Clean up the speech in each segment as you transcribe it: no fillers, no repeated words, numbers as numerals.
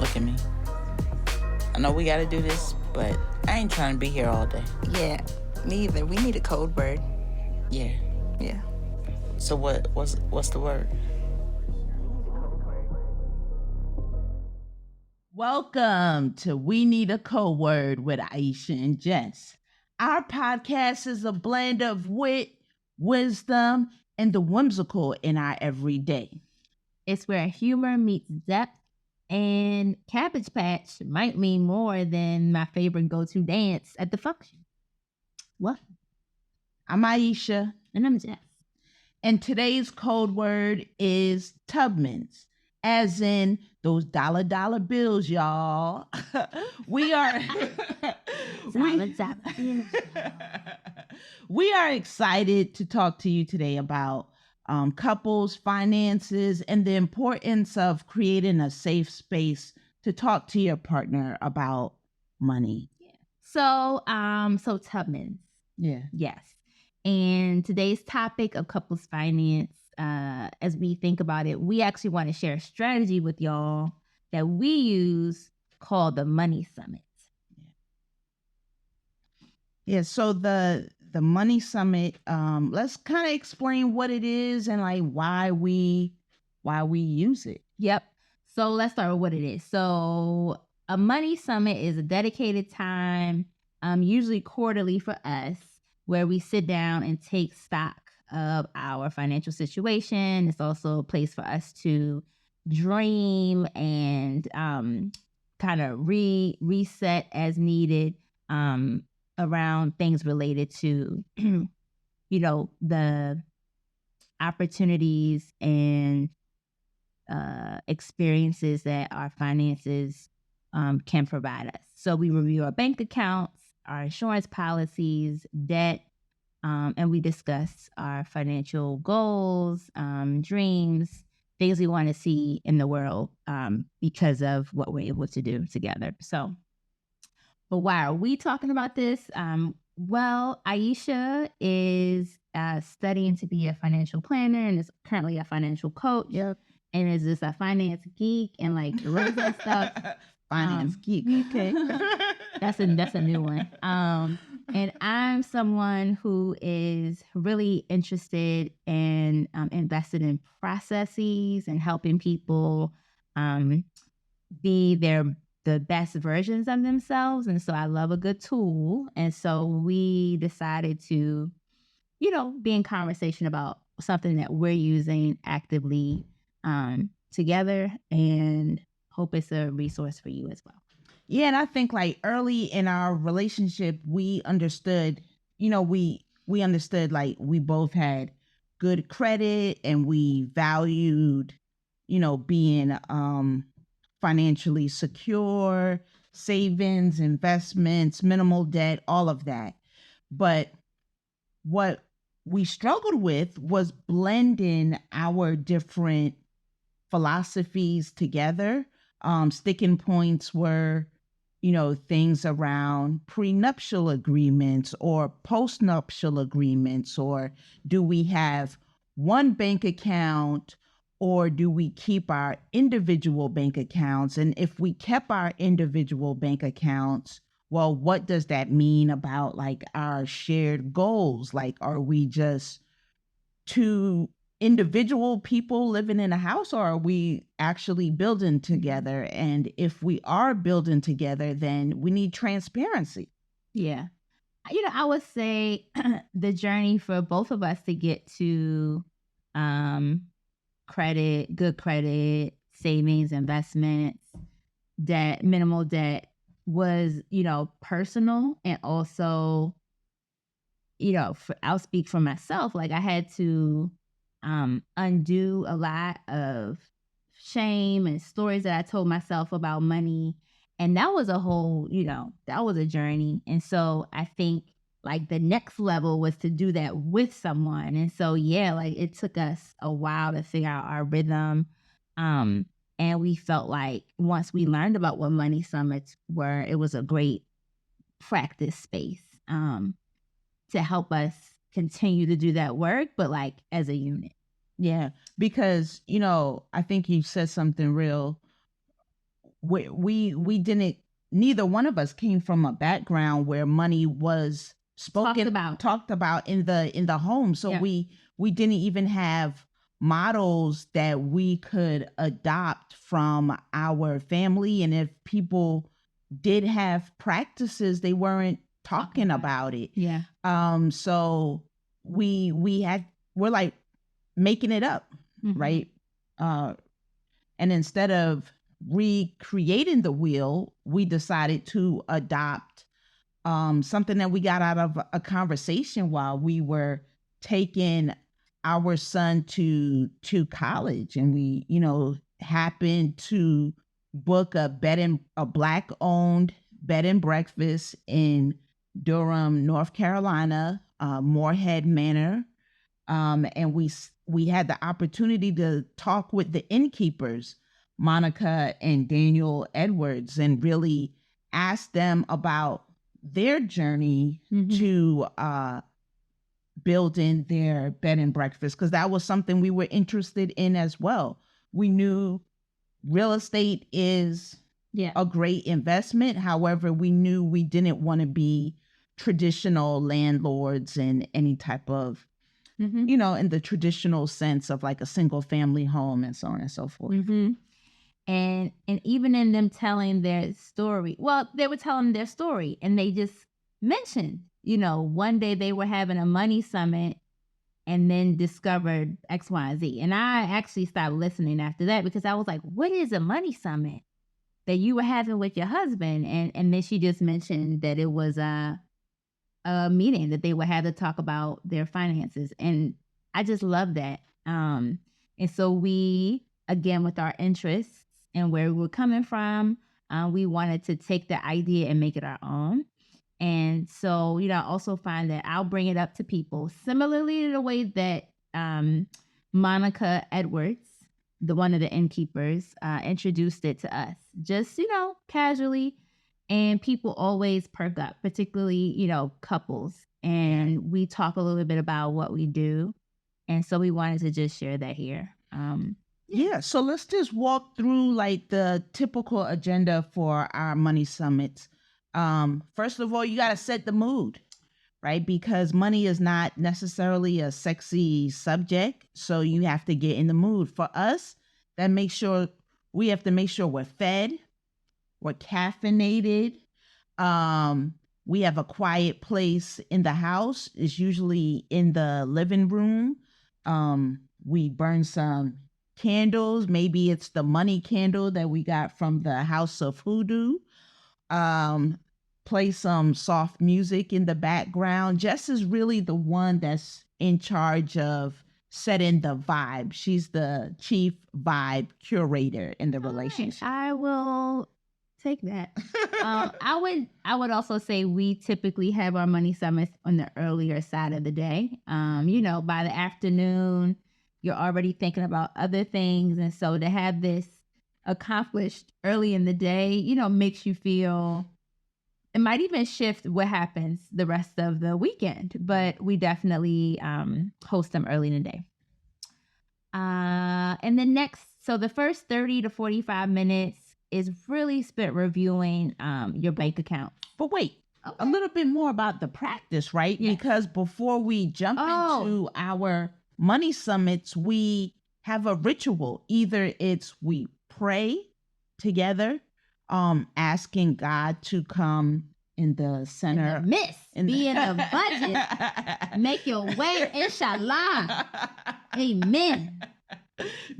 look at me. I know we got to do this, but I ain't trying to be here all day. Yeah, me either. We need a code word. Yeah. Yeah. So what's the word? Welcome to We Need a Code Word with Aisha and Jess. Our podcast is a blend of wit, wisdom, and the whimsical in our everyday. It's where humor meets depth, and Cabbage Patch might mean more than my favorite go-to dance at the function. What? I'm Aisha. And I'm Jess. And today's code word is Tubmans, as in those dollar bills, y'all. We are we are excited to talk to you today about couples, finances, and the importance of creating a safe space to talk to your partner about money. Yeah. So Tubmans. Yeah. Yes. And today's topic of couples finance, as we think about it, we actually want to share a strategy with y'all that we use called the Money Summit. Yeah. So the Money Summit, let's kind of explain what it is and like why we use it. Yep. So let's start with what it is. So a Money Summit is a dedicated time, usually quarterly for us, where we sit down and take stock of our financial situation. It's also a place for us to dream and kind of reset as needed around things related to, the opportunities and experiences that our finances can provide us. So we review our bank accounts, our insurance policies, debt, and we discuss our financial goals, dreams, things we want to see in the world because of what we're able to do together. So, but why are we talking about this? Well, Aisha is studying to be a financial planner and is currently a financial coach. Yep. And is just a finance geek and like runs that stuff. Finance geek. Okay. That's a new one. And I'm someone who is really interested and invested in processes and helping people be the best versions of themselves. And so I love a good tool. And so we decided to, be in conversation about something that we're using actively together, and hope it's a resource for you as well. Yeah, and I think like early in our relationship, we understood, we understood like we both had good credit and we valued, being financially secure, savings, investments, minimal debt, all of that. But what we struggled with was blending our different philosophies together. Sticking points were, things around prenuptial agreements or postnuptial agreements, or do we have one bank account or do we keep our individual bank accounts? And if we kept our individual bank accounts, well, what does that mean about like our shared goals? Like, are we just two individual people living in a house, or are we actually building together? And if we are building together, then we need transparency. Yeah. I would say the journey for both of us to get to good credit, savings, investments, debt, minimal debt was, personal. And also, I'll speak for myself. Like I had to undo a lot of shame and stories that I told myself about money. And that was a whole, that was a journey. And so I think like the next level was to do that with someone. And so, yeah, like it took us a while to figure out our rhythm. And we felt like once we learned about what money summits were, it was a great practice space to help us continue to do that work, but like as a unit. Yeah, because, I think you said something real we didn't, neither one of us came from a background where money was talked about in the home. So Yeah. we didn't even have models that we could adopt from our family. And if people did have practices, they weren't talking about it. Yeah. So we're like making it up, right? And instead of recreating the wheel, we decided to adopt something that we got out of a conversation while we were taking our son to college, and we, happened to book a black owned bed and breakfast in Durham, North Carolina, Moorhead Manor. And we had the opportunity to talk with the innkeepers, Monica and Daniel Edwards, and really ask them about their journey to building their bed and breakfast, because that was something we were interested in as well. We knew real estate is a great investment. However, we knew we didn't want to be traditional landlords in any type of, in the traditional sense of like a single family home and so on and so forth. And even in them telling their story, well, they were telling their story, and they just mentioned, one day they were having a money summit and then discovered X, Y, and Z. And I actually stopped listening after that because I was like, what is a money summit that you were having with your husband? And then she just mentioned that it was a meeting that they would have to talk about their finances. And I just love that. And so we, again, with our interests and where we were coming from, we wanted to take the idea and make it our own. And so, I also find that I'll bring it up to people similarly to the way that Monica Edwards, one of the innkeepers, introduced it to us, just, casually. And people always perk up, particularly, couples. And we talk a little bit about what we do. And so we wanted to just share that here. Yeah, so let's just walk through like the typical agenda for our money summits. First of all, you got to set the mood, right? Because money is not necessarily a sexy subject. So you have to get in the mood. For us, we have to make sure we're fed, we're caffeinated. We have a quiet place in the house. It's usually in the living room. We burn some candles. Maybe it's the money candle that we got from the House of Hoodoo. Play some soft music in the background. Jess is really the one that's in charge of setting the vibe. She's the chief vibe curator in the relationship. I will take that. I would also say we typically have our money summits on the earlier side of the day. By the afternoon, you're already thinking about other things. And so to have this accomplished early in the day, makes you feel, it might even shift what happens the rest of the weekend, but we definitely host them early in the day. And the first 30 to 45 minutes is really spent reviewing your bank account. But wait, a little bit more about the practice, right? Yes. Because before we jump into our money summits, we have a ritual. Either it's we pray together, asking God to come in the center. In the midst, be in the budget, make your way, inshallah. Amen.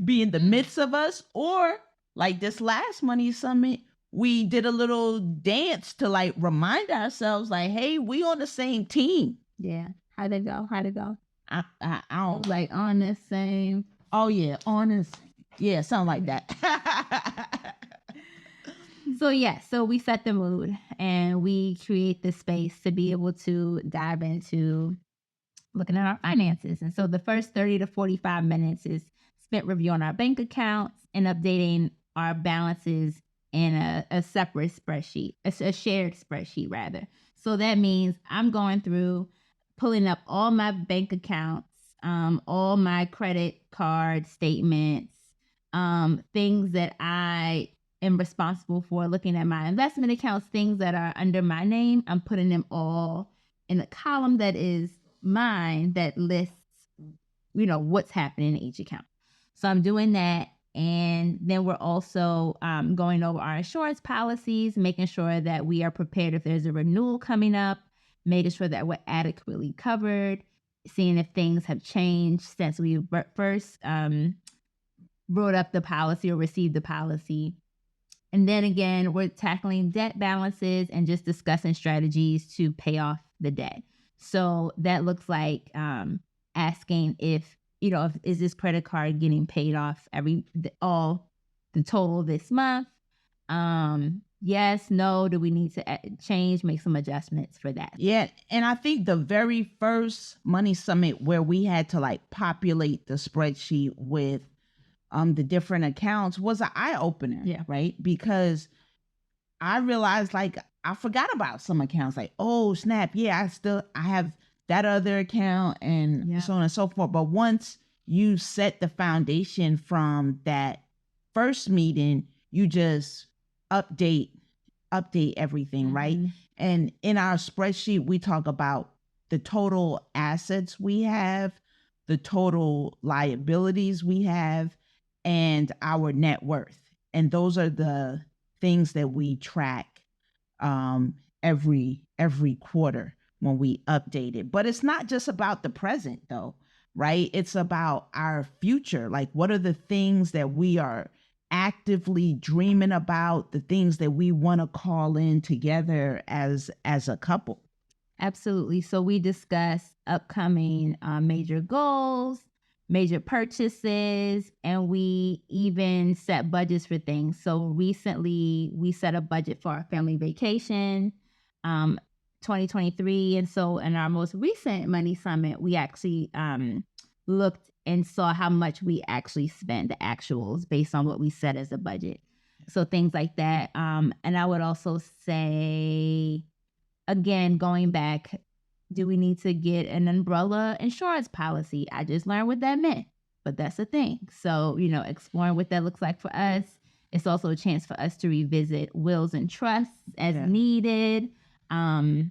Be in the midst of us, or like this last money summit, we did a little dance to like remind ourselves like, hey, we on the same team. Yeah. How'd it go? I don't like on the same. Oh yeah, on this. Yeah, sound like that. So we set the mood and we create the space to be able to dive into looking at our finances. And so the first 30 to 45 minutes is spent reviewing our bank accounts and updating our balances in a separate spreadsheet, a shared spreadsheet rather. So that means I'm going through, pulling up all my bank accounts, all my credit card statements, things that I am responsible for looking at my investment accounts, things that are under my name. I'm putting them all in a column that is mine that lists, what's happening in each account. So I'm doing that. And then we're also going over our insurance policies, making sure that we are prepared if there's a renewal coming up, making sure that we're adequately covered, seeing if things have changed since we first wrote up the policy or received the policy. And then again, we're tackling debt balances and just discussing strategies to pay off the debt. So that looks like asking if is this credit card getting paid off all the total this month? Yes, no, do we need to make some adjustments for that? Yeah. And I think the very first money summit where we had to like populate the spreadsheet with the different accounts was an eye opener. Yeah. Right. Because I realized like I forgot about some accounts, like, oh snap, yeah, I have that other account and so on and so forth. But once you set the foundation from that first meeting, you just update everything, right? And in our spreadsheet, we talk about the total assets we have, the total liabilities we have, and our net worth. And those are the things that we track every quarter when we update it. But it's not just about the present though, right? It's about our future. Like, what are the things that we are actively dreaming about, the things that we want to call in together as a couple? Absolutely. So we discuss upcoming major goals, major purchases, and we even set budgets for things. So recently we set a budget for our family vacation, 2023. And so in our most recent money summit, we actually looked and saw how much we actually spent, the actuals based on what we set as a budget. So things like that. And I would also say, again, going back, do we need to get an umbrella insurance policy? I just learned what that meant, but that's a thing. So, exploring what that looks like for us. It's also a chance for us to revisit wills and trusts as needed,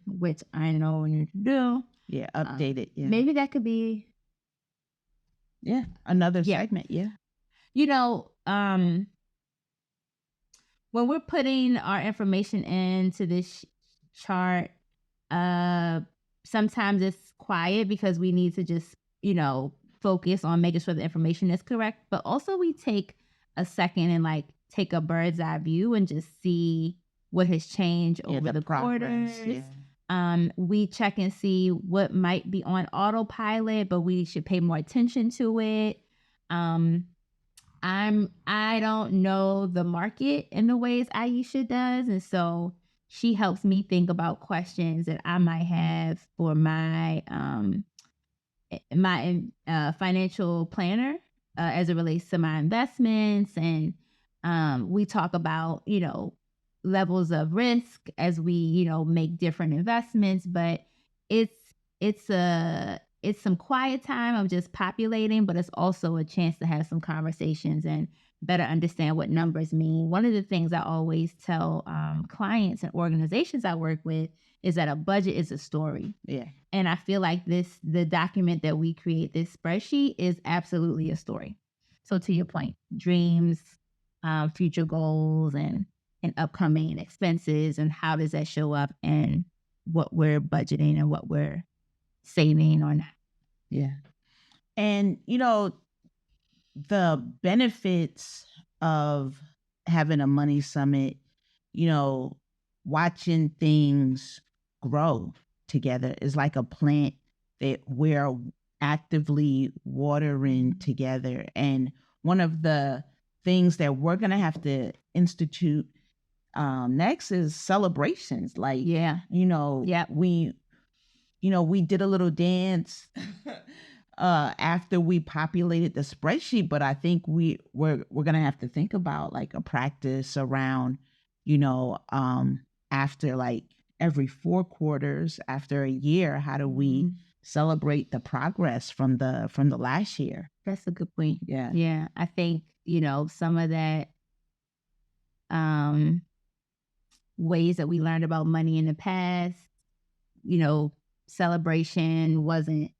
which I know we need to do. Yeah, update it. Yeah. Maybe that could be another segment. Yeah. When we're putting our information into this chart, sometimes it's quiet because we need to just, focus on making sure the information is correct. But also we take a second and take a bird's eye view and just see what has changed over the quarters. Yeah. We check and see what might be on autopilot, but we should pay more attention to it. I don't know the market in the ways Aisha does, and so she helps me think about questions that I might have for my financial planner as it relates to my investments. And we talk about, levels of risk as we, make different investments, but it's some quiet time of just populating, but it's also a chance to have some conversations and better understand what numbers mean. One of the things I always tell clients and organizations I work with is that a budget is a story. Yeah. And I feel like the document that we create, this spreadsheet, is absolutely a story. So to your point, dreams, future goals, and upcoming expenses, and how does that show up in what we're budgeting and what we're saving or not. Yeah. And, the benefits of having a money summit, watching things grow together is like a plant that we're actively watering together. And one of the things that we're going to have to institute next is celebrations. Like, we did a little dance after we populated the spreadsheet, but I think we're gonna have to think about like a practice around, after like every 4 quarters, after a year, how do we celebrate the progress from the last year? That's a good point. Yeah. Yeah. I think, some of that ways that we learned about money in the past. You know, celebration wasn't,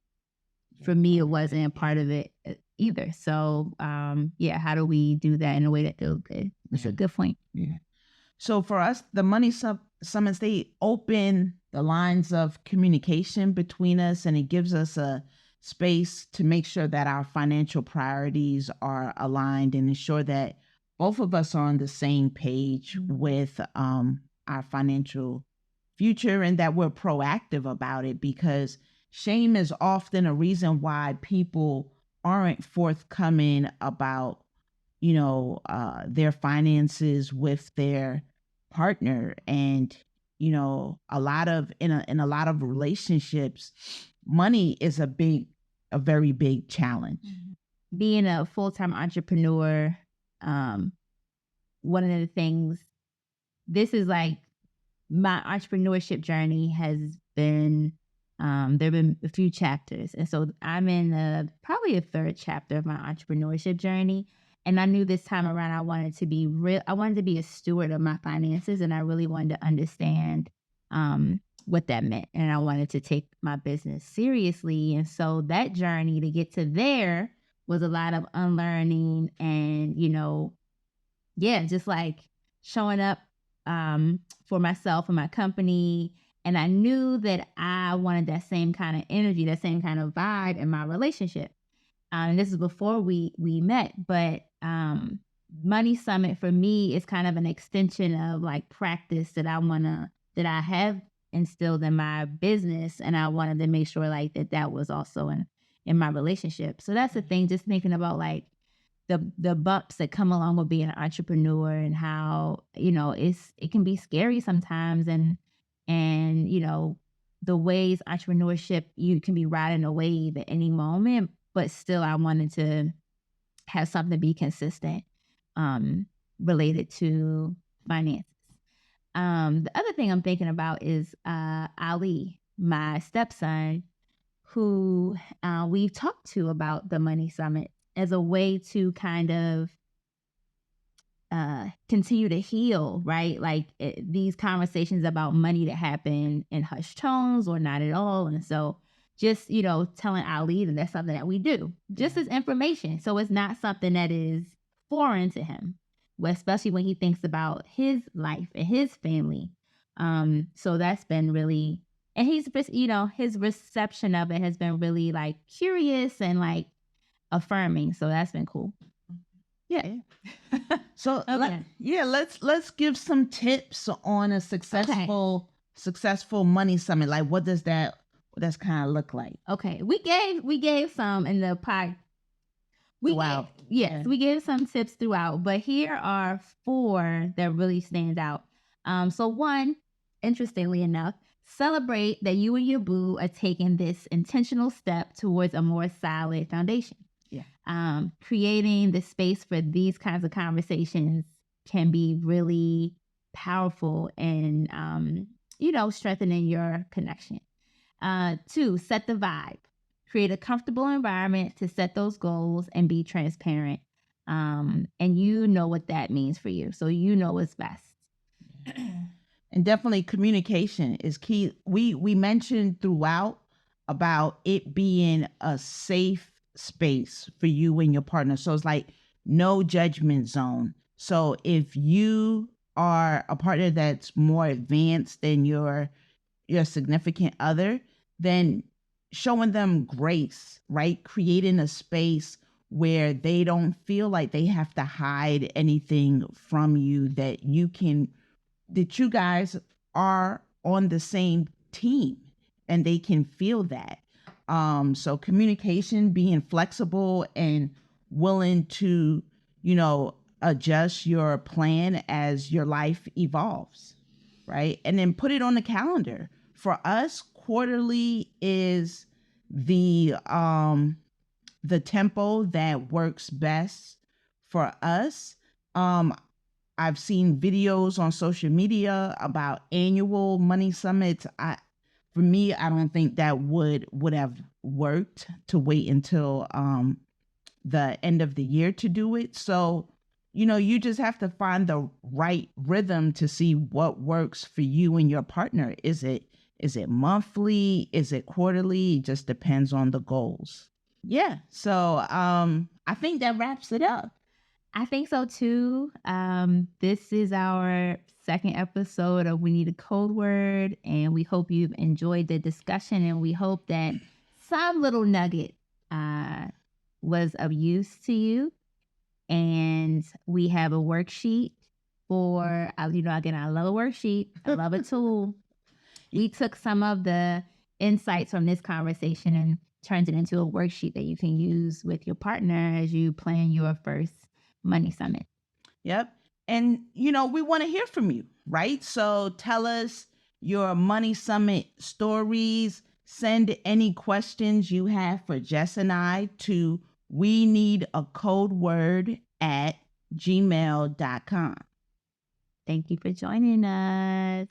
for me, it wasn't a part of it either. So, how do we do that in a way that feels good? That's a good point. Yeah. So for us, the money summits, they open the lines of communication between us, and it gives us a space to make sure that our financial priorities are aligned and ensure that both of us are on the same page with our financial future, and that we're proactive about it, because shame is often a reason why people aren't forthcoming about their finances with their partner. And a lot of in a lot of relationships, money is a very big challenge. Being a full-time entrepreneur, one of the things, this is like my entrepreneurship journey has been, there have been a few chapters. And so I'm in probably a third chapter of my entrepreneurship journey. And I knew this time around I wanted to be a steward of my finances, and I really wanted to understand what that meant. And I wanted to take my business seriously. And so that journey to get to there was a lot of unlearning and, just like showing up for myself and my company. And I knew that I wanted that same kind of energy, that same kind of vibe in my relationship. And this is before we met, but Money Summit for me is kind of an extension of like practice that I have instilled in my business, and I wanted to make sure like that was also in my relationship. So that's the thing, just thinking about like the bumps that come along with being an entrepreneur, and how it can be scary sometimes, and the ways entrepreneurship, you can be riding a wave at any moment. But still, I wanted to have something be consistent related to finances. The other thing I'm thinking about is Ali, my stepson, who we've talked to about the Money Summit as a way to kind of continue to heal, right? Like these conversations about money that happen in hushed tones or not at all. And so just, telling Ali that that's something that we do just as information. So it's not something that is foreign to him, especially when he thinks about his life and his family. So that's been really, and he's, his reception of it has been really like curious and like affirming. So that's been cool. Yeah. So let's give some tips on a successful Money Summit. Like what does that kind of look like? Okay, we gave some in the pod. We gave some tips throughout, but here are 4 that really stand out. So 1, interestingly enough, celebrate that you and your boo are taking this intentional step towards a more solid foundation. Yeah. Creating the space for these kinds of conversations can be really powerful and strengthening your connection. 2, set the vibe. Create a comfortable environment to set those goals and be transparent. And what that means for you. So what's best. And definitely communication is key. We mentioned throughout about it being a safe space for you and your partner. So it's like no judgment zone. So if you are a partner that's more advanced than your significant other, then showing them grace, right? Creating a space where they don't feel like they have to hide anything from you, that you guys are on the same team and they can feel that. So communication, being flexible and willing to, adjust your plan as your life evolves, right? And then put it on the calendar. For us, quarterly is the tempo that works best for us. I've seen videos on social media about annual money summits. For me, I don't think that would have worked to wait until the end of the year to do it. So, you just have to find the right rhythm to see what works for you and your partner. Is it monthly? Is it quarterly? It just depends on the goals. Yeah. So I think that wraps it up. I think so too. This is our second episode of We Need a Code Word, and we hope you've enjoyed the discussion, and we hope that some little nugget was of use to you. And we have a worksheet for, again, I love a worksheet. I love a tool. We took some of the insights from this conversation and turned it into a worksheet that you can use with your partner as you plan your first money summit. Yep. And, we want to hear from you, right? So tell us your money summit stories. Send any questions you have for Jess and I to we need a code word at gmail.com. Thank you for joining us.